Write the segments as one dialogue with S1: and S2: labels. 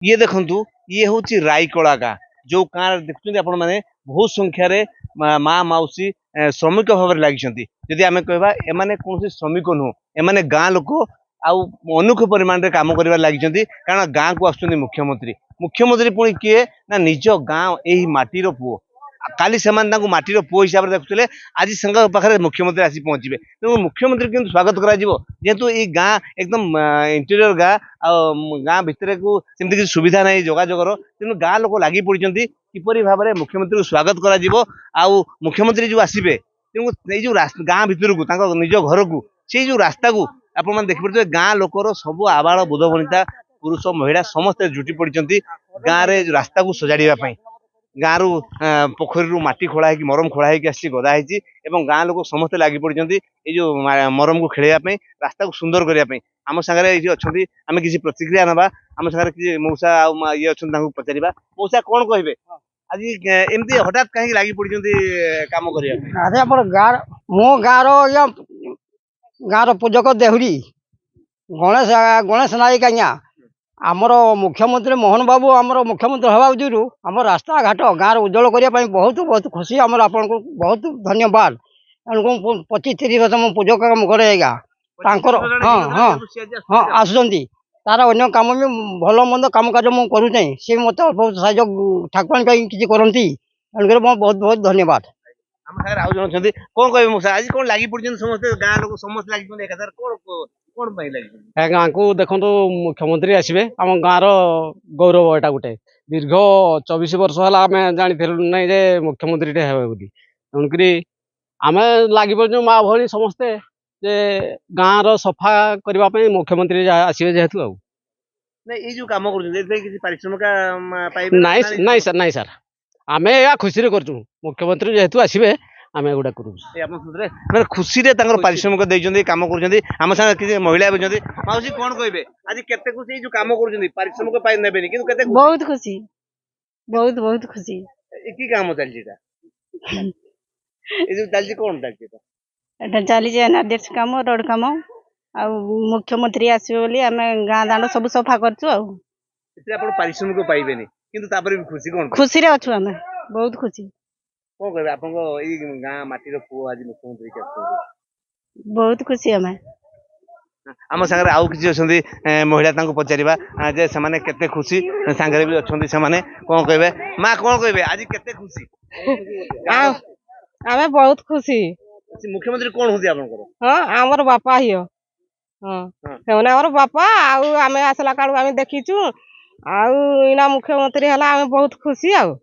S1: ये देखंतु ये हूँ रायकला गाँ जो गाँ देखते आपण मैंने बहुत संख्यार माँ मौसी श्रमिक भाव लगी जदि आम कह एमाने कौन श्रमिक नुह एमाने गाँ लोक आउ अनूख परिमाण में कम कर लगी कारण गाँ को आसुच्च मुख्यमंत्री मुख्यमंत्री पुणी किए ना निज गाँ यही माटीर पुओ काली से माटीर पुओ हिसाब से देखुले आज पाखे मुख्यमंत्री आसी पहुंचे तेणु मुख्यमंत्री किंतु स्वागत करेतु ये गाँ एकदम इंटीरियर गाँ गाँ भितर को सेमती किसी सुविधा नहीं जोगाजोगर तेणु गाँ लोक लगी पड़ी किपरि भाव में मुख्यमंत्री को स्वागत कर मुख्यमंत्री जो आसवे तेणु जो गाँ भितर को निज घर को से जो रास्ता को आप देखिपे गाँ लोकर सब आबाल बुध वनिता पुरुष महिला समस्ते जुटी पड़ी गाँव में रास्ता को सजाड़ापी गाँव रु पोखरी माटी खोला है मरम खोला है गदा है गाँ लोग समस्ते लगी पड़ी जो मरम को खेलवाई रास्ता को सुंदर करने आम सागर ये अच्छा आम किसी प्रतिक्रिया ना आम सागर किसी मौसा ये अच्छा पचार मौसा कौन कहे आज एमती हठात कहीं लगी पड़ी कम कर
S2: मो गाँव पूजक देहुरी गणेश गणेश नायक आज्ञा आमर मुख्यमंत्री मोहन बाबू आमर मुख्यमंत्री हवा जो आम रास्ता घाट गाँव उज्जवल करने बहुत बहुत खुशी आमर आपन को बहुत धन्यवाद 25-30 वर्ष मो पूजक कम करेगा हाँ हाँ हाँ आसुँच तार अन्य कम भी भल मंद कम कार्य मुझे करुचे सी मत बहुत साहय ठाकुर किसी करती तेणुकर बहुत बहुत धन्यवाद
S1: आम सागर आउ जन अच्छा कौन कहे मौसा आज कौन लगी पड़ी समस्त गाँ लोग समस्त लगी एकाधार कौन कौन लगी
S3: गाँ को देखो मुख्यमंत्री आसवे आम गाँव गौरव एटा गोटे दीर्घ 24 वर्ष है आम जानी ना जे मुख्यमंत्री टे हे बोली तेणुक आम लगी पड़ू माँ भली समस्ते जे गाँव सफा करने मुख्यमंत्री आसवे जेहेतु
S1: ये जो काम पारिश्रमिक
S3: नाई सर नाई सर आम या खुशी कर मुख्यमंत्री जेहेतु आसवे आम एगुड़ा
S1: कर खुशी पारिश्रमिक देते कम करम सागे किसी महिला भी माउसी कौन कहे आज केते खुशी जो कम कर पारिश्रमिक पाई नेबेनी किंतु केते
S4: बहुत खुशी बहुत बहुत खुशी
S1: की काम चलछि ए जो चलछि कोन चलछि
S4: एटा चली अध्यक्ष काम रोड काम आ मुख्यमंत्री आसबे बोली आम गाँ दांड सब सफा करछु आ
S1: आपण पारिश्रमिक पाइबेनी किंतु तापर भी खुशी कोन
S4: खुशी रे अछु आम बहुत खुशी
S1: कोन कहबे आपन को ई गाँ माटी रो पुओ आज मुख्यमंत्री के
S4: बहुत खुशी आम
S1: आम सागर आउ किसी अच्छा महिला पचारा जे से केते खुशी सांगे भी अच्छा से कौन कहे माँ कौन कहे आज केते खुशी
S4: आम बहुत खुशी
S1: मुख्यमंत्री कौन होती आपनकर
S4: हाँ आमर बापा ही हाँ आमर बापा आम आसला कालू आम देखीचु आना मुख्यमंत्री है आम बहुत खुशी आउ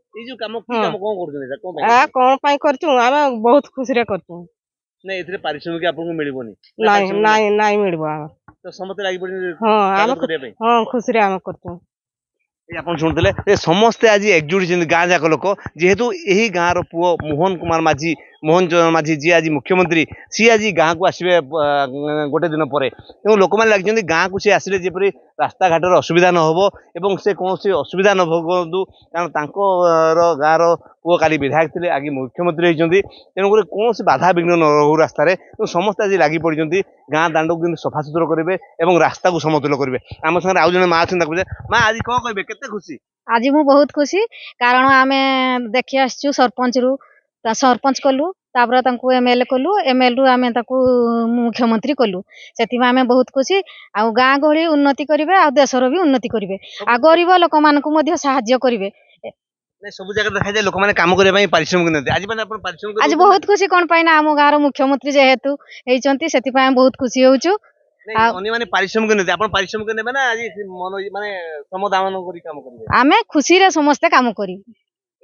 S4: कौन करचु आम बहुत खुशी रे करचु
S1: नहीं एथरे पारिश्रमिक आपको मिलबोनी
S4: नहीं नहीं नहीं मिलबो
S1: तो समस्त लागि पड़ी
S4: हां हां खुशी रे हम करचु
S1: आपण शुणुले समस्ते आज एकजुट गाँ जाक लोक जेहेतु यही गाँव रो पुओ मोहन कुमार माझी मोहन चरण माझी जी आज मुख्यमंत्री सी आज गाँ को आसवे गोटे दिन पर लोक मैंने लगे गाँ को सी आसिले जेपरी रास्ता घाटर असुविधा न हो एवं से कौन असुविधा न भोगतु कारण गाँव पुओ काली विधायक थे आगे मुख्यमंत्री होती तेणुक कौन बाधा विघ्न न रो रास्तार समस्त आज लगी पड़ी गाँ दांड को सफा सुतुरा करेंगे और रास्ता को समतुल करेंगे आम सागर आउ जन माँ अच्छे माँ आज कौन कहे केते खुशी
S5: आज मु बहुत खुशी कारण आम देखी आसचु सरपंच रु सरपंच कलु एमएलए कलु एमएलए रु आम मुख्यमंत्री कलु से आम बहुत खुशी आ गाँ गहली उन्नति करेंगे आ देशर भी उन्नति करेंगे आ गरीब लोक मानक साहाय्य करेंगे
S1: सब जगह देखा जाए लोक मैंने काम करने पारिश्रमिक
S5: आज बहुत खुशी कौन पाई ना आम गाँव मुख्यमंत्री जेहेतु होती से बहुत खुशी होचु
S1: पारिश्रमिक पारिश्रमिक नेबे ना आज मन माने समदान करी काम करिवे
S5: आमे खुशी रे समस्त काम करी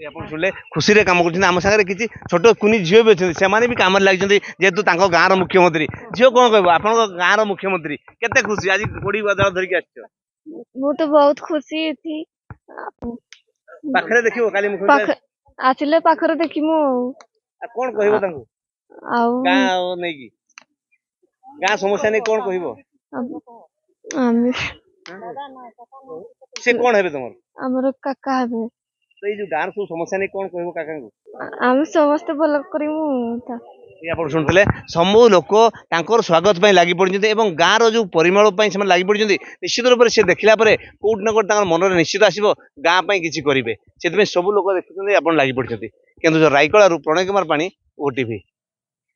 S1: आपण सुनले खुशी रे काम करछन आम सागरे किछि छोट कुनी झियो भी छथि से माने भी काम लागि जंती जेतु तांको गाँ रो मुख्यमंत्री झियो कोन कहबो आपण को गाँ रो मुख्यमंत्री केते खुशी आज कोडी बदल धरि के आछो
S5: मु तो बहुत खुशी थी
S1: पाखरे देखियो काली मुख्यमंत्री
S5: आसिले पाखरे देखिमु
S1: कोन कहबो तांको
S5: आ
S1: गाँ नै की गाँ समस्या नहीं कौन कहबो से कौन हेबे तुमर
S5: हमर काका हेबे
S1: तो ये जो गाँ सब समस्या नहीं कौन कहबो काका को
S5: हम समस्त भल करिमु
S1: ये आपण शुणुले समूह लोक तांकर स्वागत ପାଇଁ ଲାଗି पड़िଛନ୍ତି ଏବଂ ଗାଁର ଯୋଉ ପରିମଳ ପାଇଁ ସେମାନେ ଲାଗି पड़िଛନ୍ତି निश्चित रूप से देखिला परे कोउट न कोउट तांकर मनरे निश्चित आसीबो गाँ ପାଇଁ କିଛି କରିବେ ସେଥିପାଇଁ ସବୁ ଲୋକ ଦେଖୁଛନ୍ତି ଆପଣ ଲାଗି पड़िଛନ୍ତି केन्दुझर रायकळारू प्रणय कुमार पाणी ओटीवी।